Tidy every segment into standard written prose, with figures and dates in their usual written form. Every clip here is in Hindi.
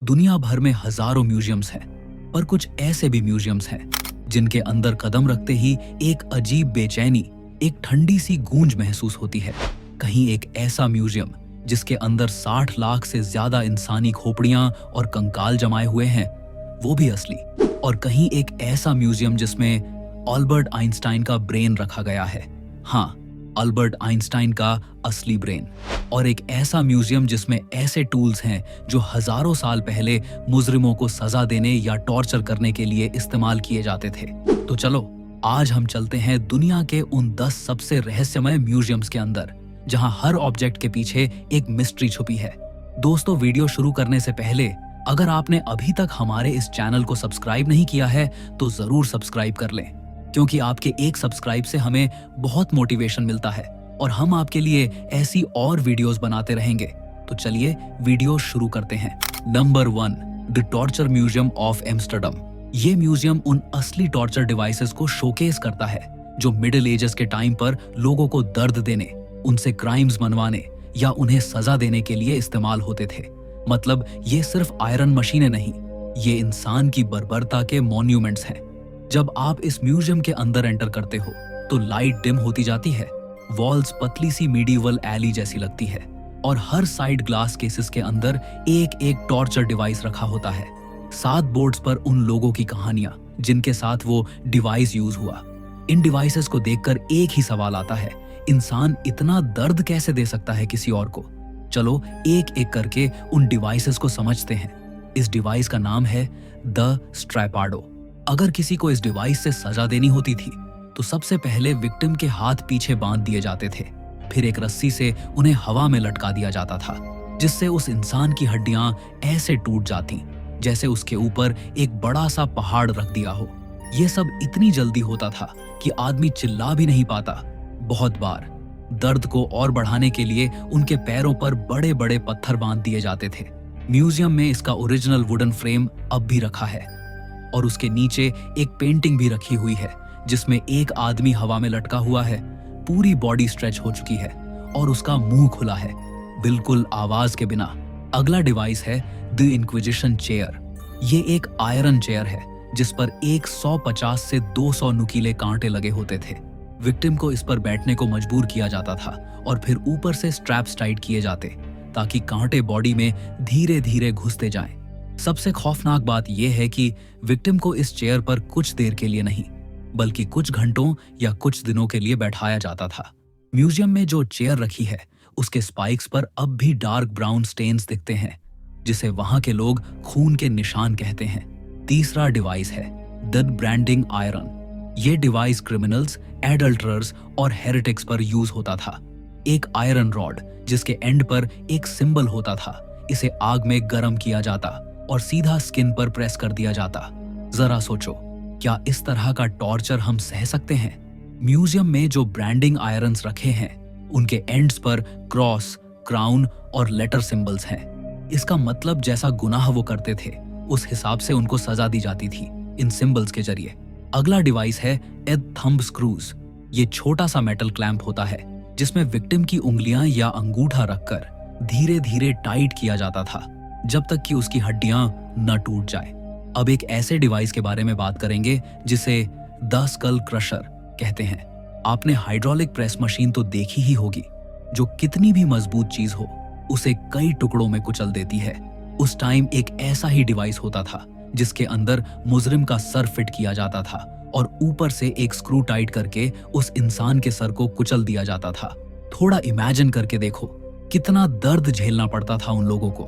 दुनिया भर में हजारों म्यूजियम्स हैं, पर कुछ ऐसे भी म्यूजियम्स हैं जिनके अंदर कदम रखते ही एक अजीब बेचैनी, एक ठंडी सी गूंज महसूस होती है। कहीं एक ऐसा म्यूजियम जिसके अंदर 60 लाख से ज्यादा इंसानी खोपड़ियां और कंकाल जमाए हुए हैं, वो भी असली। और कहीं एक ऐसा म्यूजियम जिसमें अल्बर्ट आइंस्टाइन का ब्रेन रखा गया है। हाँ, अल्बर्ट आइंस्टाइन का असली ब्रेन। और एक ऐसा म्यूजियम जिसमें ऐसे टूल्स हैं जो हजारों साल पहले मुजरिमों को सजा देने या टॉर्चर करने के लिए इस्तेमाल किए जाते थे। तो चलो आज हम चलते हैं दुनिया के उन 10 सबसे रहस्यमय म्यूजियम्स के अंदर, जहां हर ऑब्जेक्ट के पीछे एक मिस्ट्री छुपी है। दोस्तों, वीडियो शुरू करने से पहले अगर आपने अभी तक हमारे इस चैनल को सब्सक्राइब नहीं किया है तो जरूर सब्सक्राइब कर लें, क्योंकि आपके एक सब्सक्राइब से हमें बहुत मोटिवेशन मिलता है और हम आपके लिए ऐसी और वीडियोस बनाते रहेंगे। तो चलिए वीडियो शुरू करते हैं। Number 1, the torture museum of Amsterdam. ये म्यूजियम उन असली टॉर्चर डिवाइसेस को शोकेस करता है जो मिडिल एजेस के टाइम पर लोगों को दर्द देने, उनसे क्राइम्स मनवाने या उन्हें सजा देने के लिए इस्तेमाल होते थे। मतलब ये सिर्फ आयरन मशीनें नहीं, ये इंसान की बर्बरता के मॉन्यूमेंट्स हैं। जब आप इस म्यूजियम के अंदर एंटर करते हो तो लाइट डिम होती जाती है, वॉल्स पतली सी मीडिवल एली जैसी लगती है और हर साइड ग्लास केसेस के अंदर एक एक टॉर्चर डिवाइस रखा होता है। 7 बोर्ड्स पर उन लोगों की कहानियां जिनके साथ वो डिवाइस यूज हुआ। इन डिवाइसेस को देखकर एक ही सवाल आता है, इंसान इतना दर्द कैसे दे सकता है किसी और को? चलो एक एक करके उन डिवाइसेस को समझते हैं। इस डिवाइस का नाम है द स्ट्रैपाडो। अगर किसी को इस डिवाइस से सजा देनी होती थी तो सबसे पहले विक्टिम के हाथ पीछे बांध दिए जाते थे, फिर एक रस्सी से उन्हें हवा में लटका दिया जाता था, जिससे उस इंसान की हड्डियां ऐसे टूट जाती जैसे उसके ऊपर एक बड़ा सा पहाड़ रख दिया हो। यह सब इतनी जल्दी होता था कि आदमी चिल्ला भी नहीं पाता। बहुत बार दर्द को और बढ़ाने के लिए उनके पैरों पर बड़े बड़े पत्थर बांध दिए जाते थे। म्यूजियम में इसका ओरिजिनल वुडन फ्रेम अब भी रखा है और उसके नीचे एक पेंटिंग भी रखी हुई है जिसमें एक आदमी हवा में लटका हुआ है, पूरी बॉडी स्ट्रेच हो चुकी है और उसका मुंह खुला है, बिल्कुल आवाज के बिना। अगला डिवाइस है द इंक्विजिशन चेयर। ये एक आयरन चेयर है जिस पर 150 से 200 नुकीले कांटे लगे होते थे। विक्टिम को इस पर बैठने को मजबूर किया जाता था और फिर ऊपर से स्ट्रैप्स टाइट किए जाते ताकि कांटे बॉडी में धीरे धीरे घुसते जाएं। सबसे खौफनाक बात यह है कि विक्टिम को इस चेयर पर कुछ देर के लिए नहीं बल्कि कुछ घंटों या कुछ दिनों के लिए बैठाया जाता था। म्यूजियम में जो चेयर रखी है उसके स्पाइक्स पर अब भी डार्क ब्राउन स्टेन्स दिखते हैं, जिसे वहां के लोग खून के निशान कहते हैं। तीसरा डिवाइस है द ब्रांडिंग आयरन। ये डिवाइस क्रिमिनल्स, एडल्टरर्स और हेरेटिक्स पर यूज होता था। एक आयरन रॉड जिसके एंड पर एक सिंबल होता था, इसे आग में गर्म किया जाता और सीधा स्किन पर प्रेस कर दिया जाता। जरा सोचो, क्या इस तरह का टॉर्चर हम सह सकते हैं? म्यूजियम में जो ब्रांडिंग आयरन्स रखे हैं उनके एंड्स पर क्रॉस, क्राउन और लेटर सिंबल्स हैं। इसका मतलब जैसा गुनाह वो करते थे उस हिसाब से उनको सजा दी जाती थी इन सिंबल्स के जरिए। अगला डिवाइस है एड थंब स्क्रूज। ये छोटा सा मेटल क्लैंप होता है जिसमें विक्टिम की उंगलियां या अंगूठा रखकर धीरे धीरे टाइट किया जाता था जब तक कि उसकी हड्डियां न टूट जाए। अब एक ऐसे डिवाइस के बारे में बात करेंगे जिसे द स्कल क्रशर कहते हैं। आपने हाइड्रोलिक प्रेस मशीन तो देखी ही होगी, जो कितनी भी मजबूत चीज हो उसे कई टुकड़ों में कुचल देती है। उस टाइम एक ऐसा ही डिवाइस होता था जिसके अंदर मुजरिम का सर फिट किया जाता था और ऊपर से एक स्क्रू टाइट करके उस इंसान के सर को कुचल दिया जाता था। थोड़ा इमेजिन करके देखो कितना दर्द झेलना पड़ता था उन लोगों को।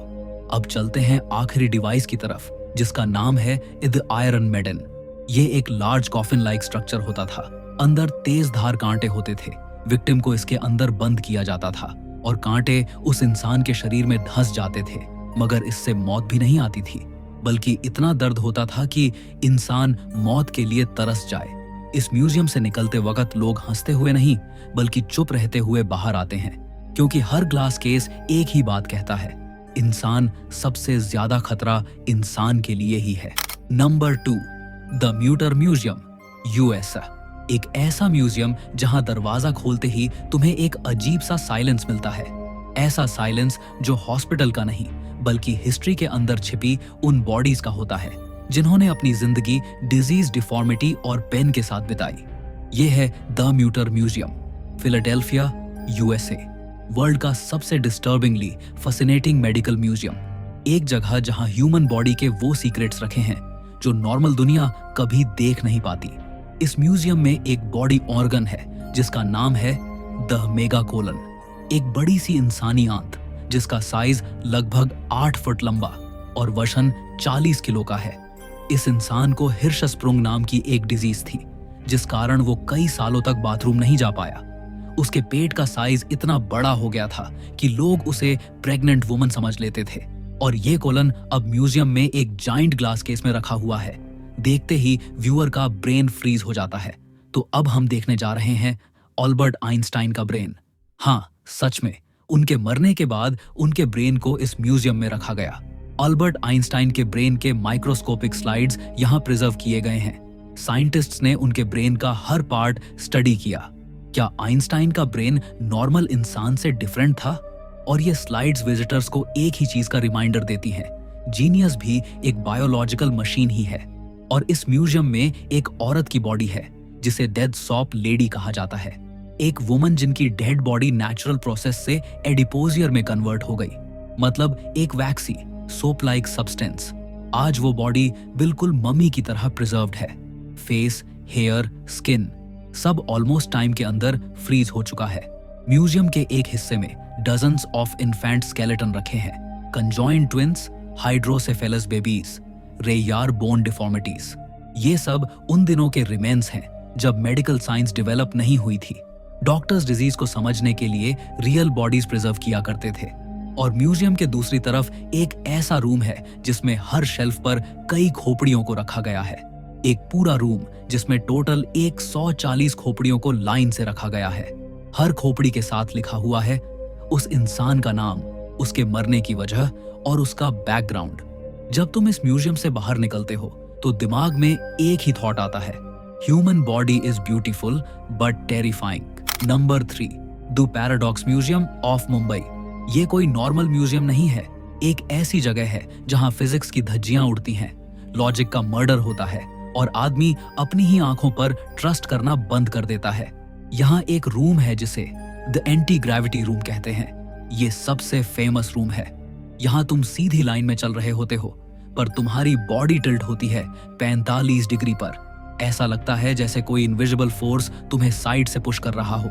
अब चलते हैं आखिरी डिवाइस की तरफ जिसका नाम है द आयरन मेडन। ये एक लार्ज कॉफिन लाइक स्ट्रक्चर होता था। अंदर तेज धार कांटे होते थे। विक्टिम को इसके अंदर बंद किया जाता था और कांटे उस इंसान के शरीर में धंस जाते थे, मगर इससे मौत भी नहीं आती थी, बल्कि इतना दर्द होता था कि इंसान मौत के लिए तरस जाए। इस म्यूजियम से निकलते वक्त लोग हंसते हुए नहीं बल्कि चुप रहते हुए बाहर आते हैं, क्योंकि हर ग्लास केस एक ही बात कहता है, इंसान सबसे ज्यादा खतरा इंसान के लिए ही है। Number 2, the Mutter museum, US. एक ऐसा म्यूजियम जहां दरवाजा खोलते ही तुम्हें एक अजीब सा साइलेंस मिलता है। ऐसा साइलेंस जो हॉस्पिटल का नहीं बल्कि हिस्ट्री के अंदर छिपी उन बॉडीज का होता है जिन्होंने अपनी जिंदगी डिजीज, डिफॉर्मिटी और पेन के साथ बिताई। ये है the Mutter museum, Philadelphia, USA. World का सबसे डिस्टर्बिंगली फैसिनेटिंग मेडिकल म्यूजियम, एक जगह जहां ह्यूमन बॉडी के वो सीक्रेट्स रखे हैं जो नॉर्मल दुनिया कभी देख नहीं पाती। इस म्यूजियम में एक बॉडी ऑर्गन है जिसका नाम है द मेगाकोलन, एक बड़ी सी इंसानी आंत जिसका साइज लगभग 8 फुट लंबा और वजन 40 किलो का है। इस इंसान को हिर्शस्प्रुंग नाम की एक डिजीज थी जिस कारण वो कई सालों तक बाथरूम नहीं जा पाया। उसके पेट का साइज इतना बड़ा हो गया था कि लोग उसे प्रेग्नेंट वुमन समझ लेते थे। और ये कोलन अब म्यूजियम में एक जाइंट ग्लास केस में रखा हुआ है। देखते ही व्यूअर का ब्रेन फ्रीज हो जाता है। तो अब हम देखने जा रहे हैं अल्बर्ट आइंस्टाइन का ब्रेन। हाँ, सच में उनके मरने के बाद उनके ब्रेन को इस म्यूजियम में रखा गया। अल्बर्ट आइंस्टाइन के ब्रेन के माइक्रोस्कोपिक स्लाइड्स यहाँ प्रिजर्व किए गए हैं। साइंटिस्ट्स ने उनके ब्रेन का हर पार्ट स्टडी किया। क्या आइंस्टाइन का ब्रेन नॉर्मल इंसान से डिफरेंट था? और ये स्लाइड्स विजिटर्स को एक ही चीज का रिमाइंडर देती हैं, जीनियस भी एक बायोलॉजिकल मशीन ही है। और इस म्यूजियम में एक औरत की बॉडी है जिसे डेड सॉप लेडी कहा जाता है, एक वुमन जिनकी डेड बॉडी नेचुरल प्रोसेस से एडिपोजियर में कन्वर्ट हो गई, मतलब एक वैक्सी सोप लाइक सब्सटेंस। आज वो बॉडी बिल्कुल मम्मी की तरह प्रिजर्व्ड है। फेस, हेयर, स्किन सब ऑलमोस्ट टाइम के अंदर फ्रीज हो चुका है। म्यूजियम के एक हिस्से में डजन्स ऑफ इन्फेंट स्केलेटन रखे हैं, conjoint twins, hydrocephalus babies, rare bone deformities. ये सब उन दिनों के रिमेन्स हैं जब मेडिकल साइंस डेवलप नहीं हुई थी। डॉक्टर्स डिजीज को समझने के लिए रियल बॉडीज प्रिजर्व किया करते थे। और म्यूजियम के दूसरी तरफ एक ऐसा रूम है जिसमें हर शेल्फ पर कई खोपड़ियों को रखा गया है। एक पूरा रूम जिसमें टोटल 140 खोपड़ियों को लाइन से रखा गया है। हर खोपड़ी के साथ लिखा हुआ है उस इंसान का नाम, उसके मरने की वजह और उसका बैकग्राउंड। जब तुम इस म्यूजियम से बाहर निकलते हो तो दिमाग में एक ही थॉट आता है, human body is beautiful but terrifying. Number 3, the paradox museum of Mumbai. ये कोई नॉर्मल म्यूजियम नहीं है, एक ऐसी जगह है जहां फिजिक्स की धज्जियां उड़ती हैं, लॉजिक का मर्डर होता है और आदमी अपनी ही आंखों पर ट्रस्ट करना बंद कर देता है। यहाँ एक रूम है जिसे द एंटी ग्रेविटी रूम कहते हैं। ये सबसे फेमस रूम है। यहाँ तुम सीधी लाइन में चल रहे होते हो पर तुम्हारी बॉडी टिल्ट होती है 45 डिग्री पर। ऐसा लगता है जैसे कोई इनविजिबल फोर्स तुम्हें साइड से पुश कर रहा हो।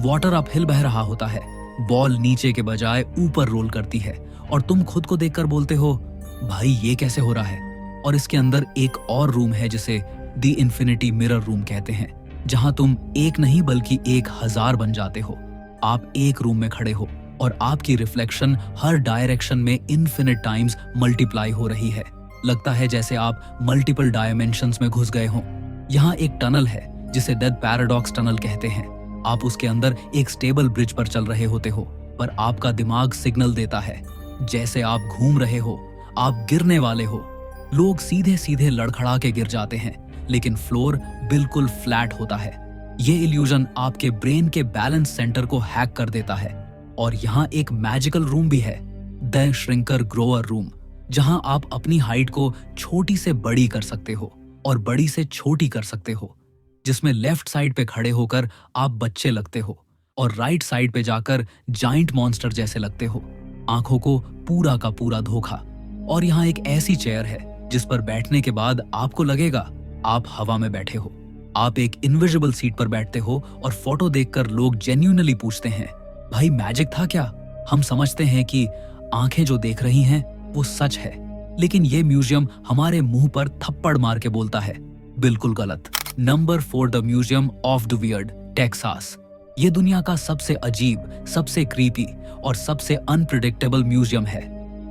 वाटर अपहिल बह रहा होता है, बॉल नीचे के बजाय ऊपर रोल करती है और तुम खुद को देखकर बोलते हो, भाई ये कैसे हो रहा है। और इसके अंदर एक और रूम है जिसे द इन्फिनिटी मिरर रूम कहते हैं, जहां तुम एक नहीं बल्कि 1000 बन जाते हो। आप एक रूम में खड़े हो और आपकी रिफ्लेक्शन हर डायरेक्शन में इन्फिनिट टाइम्स मल्टीप्लाई हो रही है। लगता है जैसे आप मल्टीपल डायमेंशंस में घुस गए हों। यहाँ एक टनल है जिसे डेथ पैराडॉक्स टनल कहते हैं। आप उसके अंदर एक स्टेबल ब्रिज पर चल रहे होते हो पर आपका दिमाग सिग्नल देता है जैसे आप घूम रहे हो, आप गिरने वाले हो। लोग सीधे सीधे लड़खड़ा के गिर जाते हैं लेकिन फ्लोर बिल्कुल फ्लैट होता है। ये इल्यूजन आपके ब्रेन के बैलेंस सेंटर को हैक कर देता है। और यहाँ एक मैजिकल रूम भी है, द श्रिंकर ग्रोअर रूम, जहां आप अपनी हाइट को छोटी से बड़ी कर सकते हो और बड़ी से छोटी कर सकते हो, जिसमें लेफ्ट साइड पे खड़े होकर आप बच्चे लगते हो और राइट साइड पे जाकर जाइंट मॉन्स्टर जैसे लगते हो। आंखों को पूरा का पूरा धोखा। और यहाँ एक ऐसी चेयर है जिस पर बैठने के बाद आपको लगेगा आप हवा में बैठे हो। आप एक इनविजिबल सीट पर बैठते हो और फोटो देखकर लोग जेन्युइनली पूछते हैं, भाई मैजिक था क्या? हम समझते हैं कि आंखें जो देख रही हैं वो सच है, लेकिन ये म्यूजियम हमारे मुंह पर थप्पड़ मार के बोलता है बिल्कुल गलत। Number 4, the museum of the weird, Texas. ये दुनिया का सबसे अजीब, सबसे क्रीपी और सबसे अनप्रिडिक्टेबल म्यूजियम है।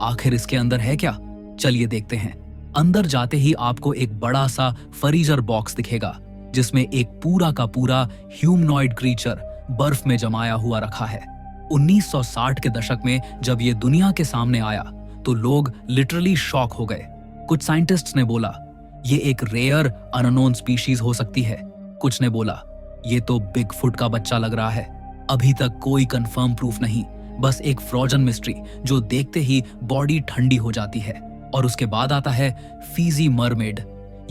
आखिर इसके अंदर है क्या? चलिए देखते हैं। अंदर जाते ही आपको एक बड़ा सा फ्रीजर बॉक्स दिखेगा जिसमें एक पूरा का पूरा ह्यूमनॉइड क्रीचर बर्फ में जमाया हुआ रखा है। 1960 के दशक में जब ये दुनिया के सामने आया तो लोग लिटरली शॉक हो गए। कुछ साइंटिस्ट्स ने बोला ये एक रेयर अननोन स्पीशीज हो सकती है। कुछ ने बोला ये तो बिगफुट का बच्चा लग रहा है। अभी तक कोई कंफर्म प्रूफ नहीं, बस एक फ्रोजन मिस्ट्री जो देखते ही बॉडी ठंडी हो जाती है। और उसके बाद आता है फीजी मरमेड।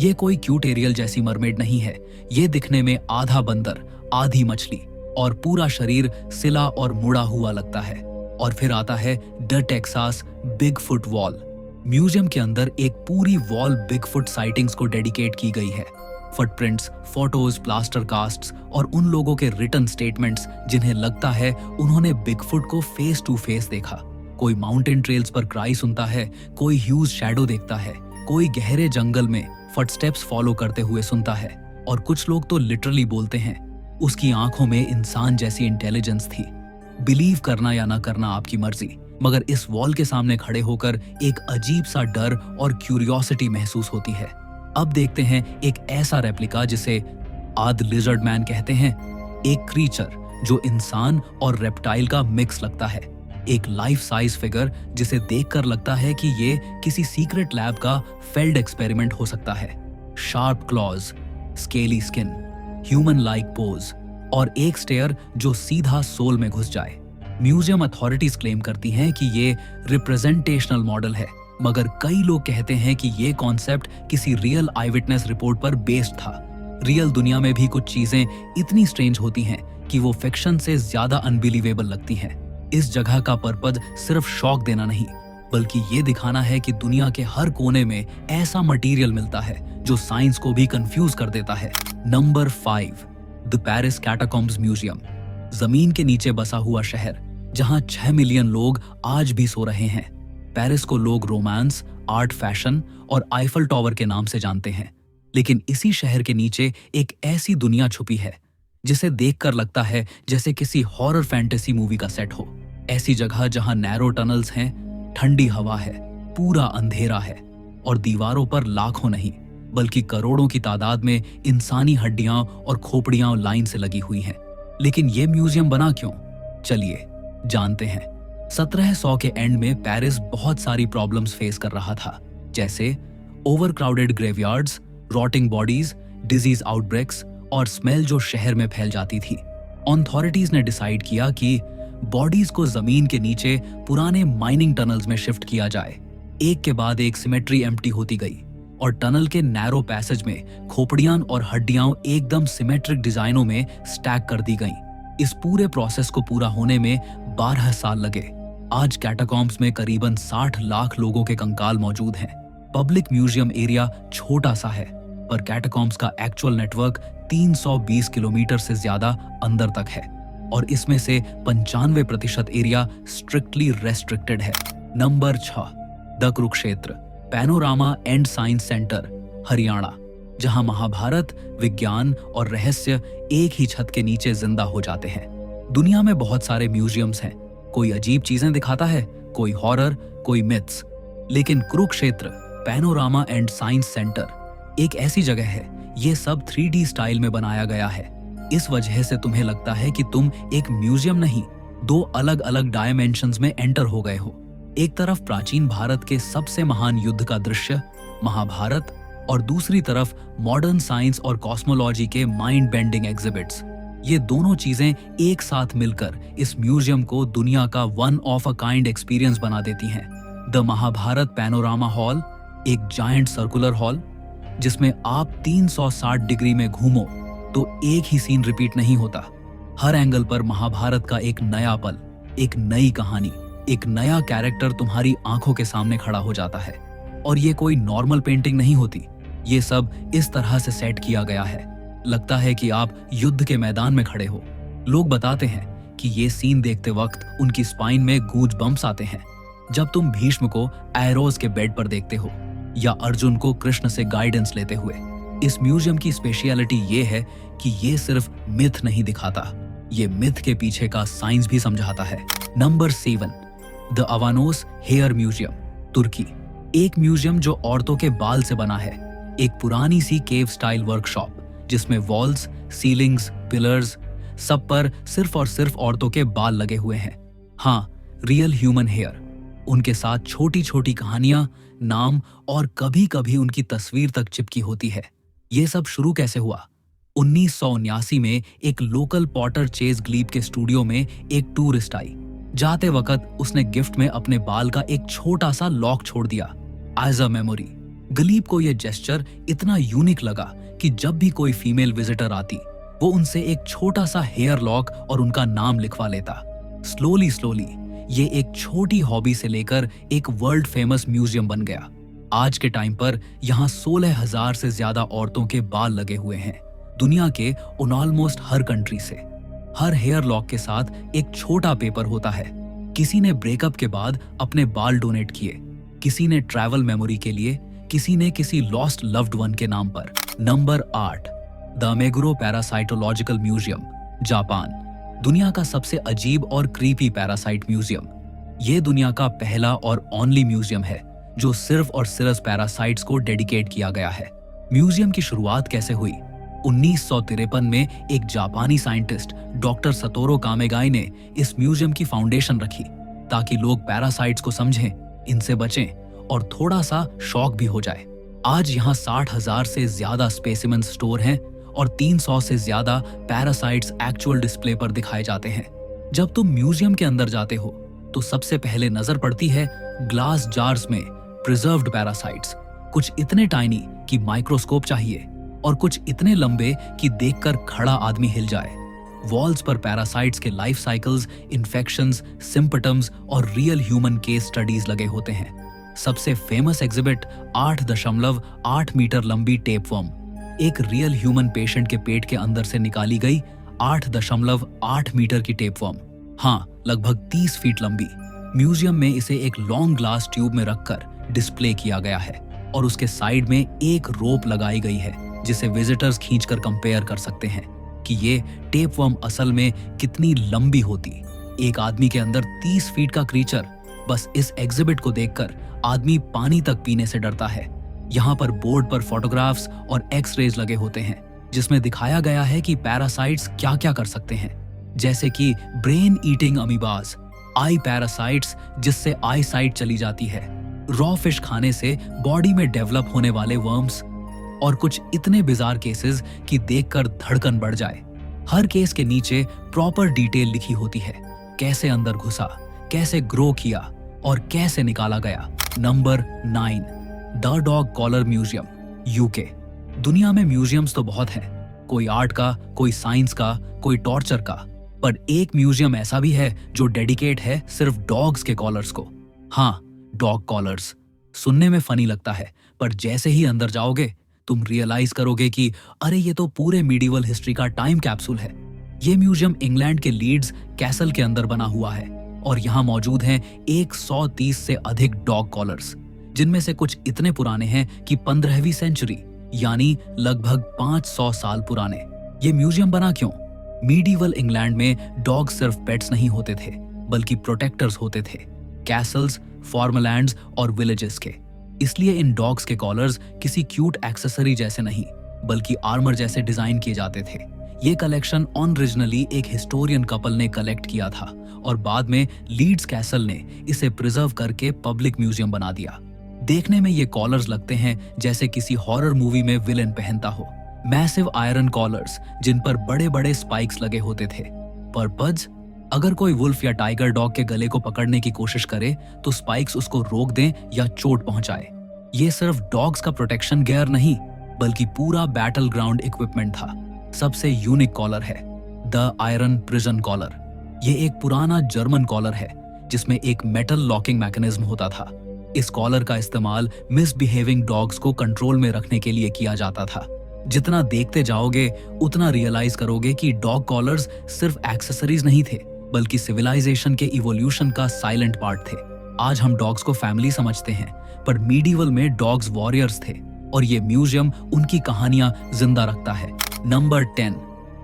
ये कोई क्यूट एरियल जैसी मरमेड नहीं है। ये दिखने में आधा बंदर, आधी मछली और पूरा शरीर सिला और मुड़ा हुआ लगता है। और फिर आता है the Texas Bigfoot wall. Museum के अंदर एक पूरी वॉल बिगफुट साइटिंग्स को डेडिकेट की गई है। फुटप्रिंट्स, फोटोज, प्लास्टर कास्ट्स और उन लोगों के रिटन स्टेटमेंट्स जिन्हें लगता है उन्होंने बिगफुट को फेस टू फेस देखा। कोई माउंटेन ट्रेल्स पर क्राई सुनता है, कोई ह्यूज शैडो देखता है, कोई गहरे जंगल में फुटस्टेप्स फॉलो करते हुए सुनता है, और कुछ लोग तो लिटरली बोलते हैं उसकी आंखों में इंसान जैसी इंटेलिजेंस थी। बिलीव करना या ना करना आपकी मर्जी, मगर इस वॉल के सामने खड़े होकर एक अजीब सा डर और क्यूरियोसिटी महसूस होती है। अब देखते हैं एक ऐसा रेप्लिका जिसे आद लिजर्ड मैन कहते हैं, एक क्रीचर जो इंसान और रेप्टाइल का मिक्स लगता है, एक लाइफ साइज फिगर जिसे देखकर लगता है कि ये किसी सीक्रेट लैब का फेल्ड एक्सपेरिमेंट हो सकता है। Sharp clause, scaly skin, human like pose और एक स्टेयर जो सीधा सोल में घुस जाए। म्यूजियम अथॉरिटीज क्लेम करती हैं कि ये रिप्रेजेंटेशनल मॉडल है, मगर कई लोग कहते हैं कि ये कॉन्सेप्ट किसी रियल आई विटनेस रिपोर्ट पर बेस्ड था। रियल दुनिया में भी कुछ चीजें इतनी स्ट्रेंज होती हैं कि वो फिक्शन से ज्यादा अनबिलीवेबल लगती हैं। इस जगह का पर्पज सिर्फ शॉक देना नहीं, बल्कि ये दिखाना है कि दुनिया के हर कोने में ऐसा मटेरियल मिलता है जो साइंस को भी कंफ्यूज कर देता है। Number 5, the Paris catacombs museum. जमीन के नीचे बसा हुआ शहर जहां 6 मिलियन लोग आज भी सो रहे हैं। पेरिस को लोग रोमांस, आर्ट, फैशन और आईफल टावर के नाम से जानते हैं, लेकिन इसी शहर के नीचे एक ऐसी दुनिया छुपी है जिसे देखकर लगता है जैसे किसी हॉरर फैंटेसी मूवी का सेट हो। ऐसी जगह जहां नैरो टनल्स हैं, ठंडी हवा है, पूरा अंधेरा है और दीवारों पर लाखों नहीं बल्कि करोड़ों की तादाद में इंसानी हड्डियां और खोपड़ियां लाइन से लगी हुई हैं। लेकिन ये म्यूजियम बना क्यों? चलिए जानते हैं। 1700 के एंड में पेरिस बहुत सारी प्रॉब्लम्स फेस कर रहा था, जैसे overcrowded graveyards, rotting bodies, disease outbreaks और स्मेल जो शहर में फैल जाती थी। अथॉरिटीज ने डिसाइड किया कि बॉडीज को जमीन के नीचे पुराने माइनिंग टनल्स में शिफ्ट किया जाए। एक के बाद एक सिमेट्री एम्प्टी होती गई और टनल के नैरो पैसेज में खोपड़ियां और हड्डियां एकदम सिमेट्रिक डिजाइनों में स्टैक कर दी गईं। इस पूरे प्रोसेस को पूरा होने में 12 साल लगे। आज कैटाकॉम्ब्स में करीबन 60 लाख लोगों के कंकाल मौजूद हैं। पब्लिक म्यूजियम एरिया छोटा सा है, पर कैटाकॉम्ब्स का एक्चुअल नेटवर्क 320 किलोमीटर से ज्यादा अंदर तक है और इसमें से 95% एरिया स्ट्रिक्टली रेस्ट्रिक्टेड है। Number 6, the Kurukshetra panorama and science centre, Haryana, जहां महाभारत, विज्ञान और रहस्य एक ही छत के नीचे जिंदा हो जाते हैं। दुनिया में बहुत सारे म्यूजियम्स हैं, कोई अजीब चीजें दिखाता है, कोई हॉरर, कोई मिथ्स, लेकिन Kurukshetra panorama and science centre एक ऐसी जगह है, ये सब 3D स्टाइल में बनाया गया है। इस वजह से तुम्हें लगता है कि तुम एक म्यूजियम नहीं, 2 अलग अलग डायमेंशंस में एंटर हो गए हो। एक तरफ प्राचीन भारत के सबसे महान युद्ध का दृश्य, महाभारत, और दूसरी तरफ मॉडर्न साइंस और कॉस्मोलॉजी के माइंड बेंडिंग एग्जिबिट्स। ये दोनों चीजें एक साथ मिलकर इस म्यूजियम को दुनिया का one of a kind experience बना देती हैं। द महाभारत पैनोरामा हॉल एक जायंट सर्कुलर हॉल जिसमें आप 360 डिग्री में घूमो तो एक ही सीन रिपीट नहीं होता। हर एंगल पर महाभारत का एक नया पल, एक नई कहानी, एक नया कैरेक्टर तुम्हारी आंखों के सामने खड़ा हो जाता है। और ये कोई नॉर्मल पेंटिंग नहीं होती, ये सब इस तरह से सेट किया गया है, लगता है कि आप युद्ध के मैदान में खड़े हो। लोग बताते हैं कि ये सीन देखते वक्त उनकी स्पाइन में गूज बम्प्स आते हैं। जब तुम भीष्म को एरोज के बेड पर देखते हो या अर्जुन को कृष्ण से गाइडेंस लेते हुए। इस म्यूजियम की स्पेशलिटी ये है कि ये सिर्फ मिथ नहीं दिखाता, ये मिथ के पीछे का साइंस भी समझाता है। Number 7, the Avanos hair museum, तुर्की। एक म्यूजियम जो औरतों के बाल से बना है, एक पुरानी सी केव स्टाइल वर्कशॉप जिसमें वॉल्स, सीलिंग्स, पिलर्स, सब पर सिर्फ और सिर्फ औरतों के बाल लगे हुए हैं। हाँ, रियल ह्यूमन हेयर, उनके साथ छोटी छोटी कहानियां, नाम और कभी कभी उनकी तस्वीर तक चिपकी होती है। ये सब शुरू कैसे हुआ? 1979 में एक लोकल पॉटर चेज ग्लीब के स्टूडियो में एक टूरिस्ट आई। जाते वक्त उसने गिफ्ट में अपने बाल का एक छोटा सा लॉक छोड़ दिया एज अ मेमोरी। गलीब को यह जेस्चर इतना यूनिक लगा कि जब भी कोई फीमेल विजिटर आती वो उनसे एक छोटा सा हेयर लॉक और उनका नाम लिखवा लेता। स्लोली स्लोली ये एक छोटी हॉबी से लेकर एक वर्ल्ड फेमस म्यूजियम बन गया। आज के टाइम पर यहाँ 16,000 से ज्यादा औरतों के बाल लगे हुए हैं, दुनिया के ऑलमोस्ट हर कंट्री से। हर हेयर लॉक के साथ एक छोटा पेपर होता है। किसी ने ब्रेकअप के बाद अपने बाल डोनेट किए, किसी ने ट्रैवल मेमोरी के लिए, किसी ने किसी लॉस्ट लव्ड वन के नाम पर। Number 8, the Meguro parasitological museum, Japan. दुनिया का सबसे अजीब और क्रीपी पैरासाइट म्यूजियम। ये दुनिया का पहला और ओनली म्यूजियम है जो सिर्फ और सिर्फ पैरासाइट्स को डेडिकेट किया गया है। म्यूजियम की शुरुआत कैसे हुई? 1953 में एक जापानी साइंटिस्ट डॉक्टर सतोरो कामेगाई ने इस म्यूजियम की फाउंडेशन रखी ताकि लोग पैरासाइट्स को समझें, इनसे बचें और थोड़ा सा शॉक भी हो जाए। आज यहाँ 60,000 से ज्यादा स्पेसिमेन स्टोर हैं और 300 से ज्यादा पैरासाइट्स एक्चुअल डिस्प्ले पर दिखाए जाते हैं। जब तुम म्यूजियम के अंदर जाते हो तो सबसे पहले नजर पड़ती है ग्लास जार्स में प्रिजर्व्ड पैरासाइट्स, कुछ इतने टाइनी कि माइक्रोस्कोप चाहिए और कुछ इतने लंबे कि देखकर खड़ा आदमी हिल जाए। वॉल्स पर पैरासाइट्स के लाइफ साइकिल्स, इन्फेक्शंस, सिम्पटम्स और रियल ह्यूमन केस स्टडीज लगे होते हैं। सबसे फेमस एग्जिबिट 8.8 मीटर लंबी टेपवर्म, एक रियल ह्यूमन पेशेंट के पेट के अंदर से निकाली गई 8.8 मीटर की टेपवर्म, हाँ लगभग 30 फीट लंबी। म्यूजियम में इसे एक लॉन्ग ग्लास ट्यूब में रखकर डिस्प्ले किया गया है और उसके साइड में एक रोप लगाई गई है जिसे विजिटर्स खींचकर कंपेयर कर सकते हैं कि ये टेपवर्म असल में कितनी लंबी होती। एक आदमी के अंदर 30 फीट का क्रीचर, बस इस एग्जिबिट को देखकर आदमी पानी तक पीने से डरता है। यहाँ पर बोर्ड पर फोटोग्राफ्स और एक्स-रेज लगे होते हैं जिसमें दिखाया गया है कि पैरासाइट्स क्या क्या कर सकते हैं, जैसे कि ब्रेन ईटिंग अमीबास, आई पैरासाइट्स जिससे आई साइट चली जाती है, रॉ फिश खाने से बॉडी में डेवलप होने वाले वर्म्स और कुछ इतने बिजार केसेस कि देखकर धड़कन बढ़ जाए। हर केस के नीचे प्रॉपर डिटेल लिखी होती है, कैसे अंदर घुसा, कैसे ग्रो किया और कैसे निकाला गया। Number 9, the dog collar museum, UK. दुनिया में म्यूजियम्स तो बहुत हैं, कोई आर्ट का, कोई साइंस का, कोई टॉर्चर का, पर एक म्यूजियम ऐसा भी है जो डेडिकेट है सिर्फ डॉग्स के कॉलर्स को। हाँ, डॉग कॉलर्स। सुनने में फनी लगता है पर जैसे ही अंदर जाओगे तुम रियलाइज करोगे कि अरे ये तो पूरे मीडिवल हिस्ट्री का टाइम कैप्सूल है। ये म्यूजियम इंग्लैंड के लीड्स कैसल के अंदर बना हुआ है और यहाँ मौजूद हैं 130 से अधिक डॉग कॉलर्स, जिनमें से कुछ इतने पुराने हैं कि 15वीं सेंचुरी यानी लगभग 500 साल पुराने। ये म्यूजियम बना क्यों? मीडिवल इंग्लैंड में डॉग सिर्फ पेट्स नहीं होते थे बल्कि प्रोटेक्टर्स होते थे, कैसल्स, फॉर्मलैंड्स और विलेजेस के। इसलिए इन डॉग्स के कॉलर्स किसी क्यूट एक्सेसरी जैसे नहीं बल्कि आर्मर जैसे डिजाइन किए जाते थे। ये कलेक्शन ओरिजिनली एक हिस्टोरियन कपल ने कलेक्ट किया था और बाद में लीड्स कैसल ने इसे प्रिजर्व करके पब्लिक म्यूजियम बना दिया। देखने में ये कॉलर्स लगते हैं जैसे किसी हॉरर मूवी में विलेन पहनता हो। मैसिव आयरन कॉलर्स जिन पर बड़े बड़े स्पाइक्स लगे होते थे। पर्पज, अगर कोई वुल्फ या टाइगर डॉग के गले को पकड़ने की कोशिश करे तो स्पाइक्स उसको रोक दें या चोट पहुंचाए। ये सिर्फ डॉग्स का प्रोटेक्शन गियर नहीं बल्कि पूरा बैटल ग्राउंड इक्विपमेंट था। सबसे यूनिक कॉलर है द आयरन प्रिजन कॉलर। ये एक पुराना जर्मन कॉलर है जिसमें एक मेटल लॉकिंग मैकेनिज्म होता था। इस कॉलर का इस्तेमाल मिसबिहेविंग डॉग्स को कंट्रोल में रखने के लिए किया जाता था। जितना देखते जाओगे उतना रियलाइज करोगे कि डॉग कॉलर्स सिर्फ एक्सेसरीज नहीं थे बल्कि सिविलाइजेशन के इवोल्यूशन का साइलेंट पार्ट थे। आज हम डॉग्स को फैमिली समझते हैं पर मीडिवल में डॉग्स वॉरियर्स थे और ये म्यूजियम उनकी कहानियां जिंदा रखता है। Number 10,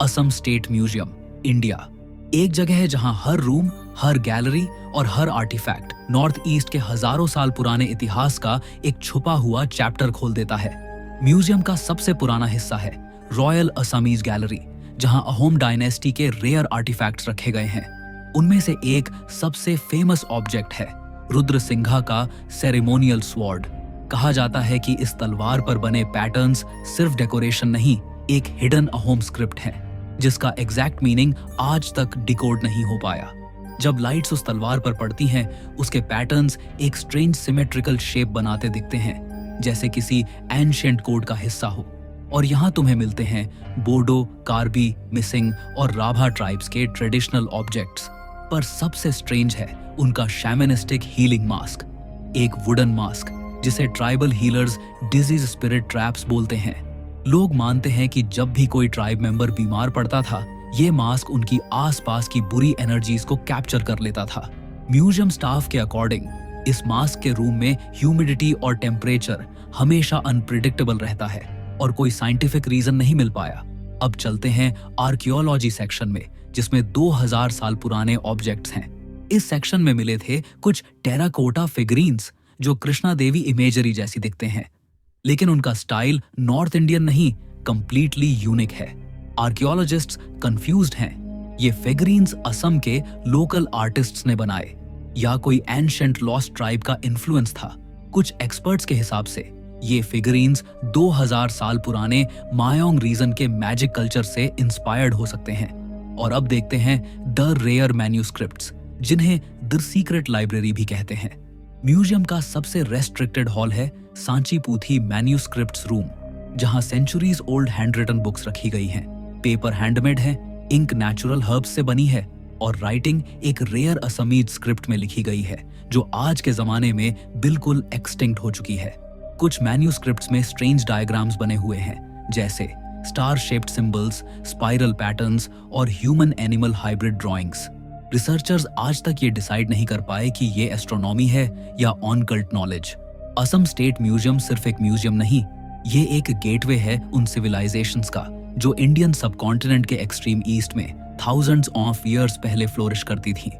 Assam state museum, India. एक जगह है जहां हर रूम, हर गैलरी और हर आर्टिफैक्ट नॉर्थ ईस्ट के हजारों साल पुराने इतिहास का एक छुपा हुआ चैप्टर खोल देता है। म्यूजियम का सबसे पुराना हिस्सा है रॉयल असमीज गैलरी, जहां अहोम डायनेस्टी के रेयर आर्टिफैक्ट्स रखे गए हैं। उनमें से एक सबसे फेमस ऑब्जेक्ट है रुद्र सिंघा का सेरेमोनियल स्वॉर्ड। कहा जाता है कि इस तलवार पर बने पैटर्न्स सिर्फ डेकोरेशन नहीं, एक हिडन अहोम स्क्रिप्ट है जिसका एग्जैक्ट मीनिंग आज तक डिकोड नहीं हो पाया। जब लाइट्स उस तलवार पर पड़ती हैं, उसके पैटर्न्स एक स्ट्रेंज सिमेट्रिकल शेप बनाते दिखते हैं, जैसे किसी एंशिएंट कोड का हिस्सा हो। और यहाँ तुम्हें मिलते हैं बोडो, कार्बी, मिसिंग और राभा ट्राइब्स के ट्रेडिशनल ऑब्जेक्ट्स। पर सबसे स्ट्रेंज है उनका शैमनिस्टिक हीलिंग मास्क, एक वुडन मास्क जिसे tribal healers disease spirit traps बोलते हैं। लोग मानते हैं कि जब भी कोई ट्राइब मेंबर बीमार पड़ता था, ये मास्क उनकी आसपास की बुरी एनर्जीज को कैप्चर कर लेता था। म्यूजियम स्टाफ के अकॉर्डिंग इस मास्क के रूम में ह्यूमिडिटी और टेम्परेचर हमेशा अनप्रिडिक्टेबल रहता है और कोई साइंटिफिक रीजन नहीं मिल पाया। अब चलते हैं आर्कियोलॉजी सेक्शन में, जिसमें 2000 साल पुराने ऑब्जेक्ट्स हैं। इस सेक्शन में मिले थे कुछ टेराकोटा फिगरीन्स जो कृष्णा देवी इमेजरी जैसी दिखते हैं, लेकिन उनका स्टाइल नॉर्थ इंडियन नहीं, कंप्लीटली यूनिक है। आर्कियोलॉजिस्ट्स कंफ्यूज्ड हैं। ये फिगरीन्स असम के लोकल आर्टिस्ट्स ने बनाए या कोई एंशिएंट लॉस्ट ट्राइब का इन्फ्लुएंस था। कुछ एक्सपर्ट्स के हिसाब से ये फिगरीन्स 2000 साल पुराने मायोंग रीजन के मैजिक कल्चर से इंस्पायर्ड हो सकते हैं। और अब देखते हैं द रेयर मैन्यूस्क्रिप्ट्स, जिन्हें द सीक्रेट लाइब्रेरी भी कहते हैं। म्यूजियम का सबसे रेस्ट्रिक्टेड हॉल है सांचीपुथी मैन्यूस्क्रिप्ट्स रूम, जहां सेंचुरीज ओल्ड हैंडरिटन बुक्स रखी गई हैं। पेपर हैंडमेड है, इंक नेचुरल हर्ब्स से बनी है और राइटिंग एक रेयर असमीज स्क्रिप्ट में लिखी गई है, जो आज के जमाने में बिल्कुल एक्सटिंक्ट हो चुकी है। कुछ मैन्यूस्क्रिप्ट्स में स्ट्रेंज डायग्राम्स बने हुए हैं, जैसे star shaped symbols, spiral patterns और human animal hybrid drawings. Researchers आज तक ये डिसाइड नहीं कर पाए कि ये एस्ट्रोनॉमी है या ऑनकल्ट नॉलेज। असम स्टेट म्यूजियम सिर्फ एक म्यूजियम नहीं, ये एक गेटवे है उन सिविलाइजेशंस का जो इंडियन सबकॉन्टिनेंट के एक्सट्रीम ईस्ट में थाउजेंड्स ऑफ ईयर्स पहले फ्लोरिश करती थी।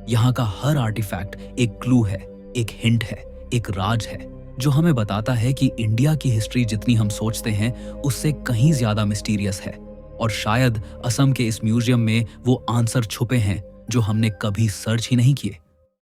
यहाँ का हर आर्टिफैक्ट एक क्लू है, एक हिंट है, एक राज है, जो हमें बताता है कि इंडिया की हिस्ट्री जितनी हम सोचते हैं उससे कहीं ज्यादा मिस्टीरियस है। और शायद असम के इस म्यूजियम में वो आंसर छुपे हैं जो हमने कभी सर्च ही नहीं किए।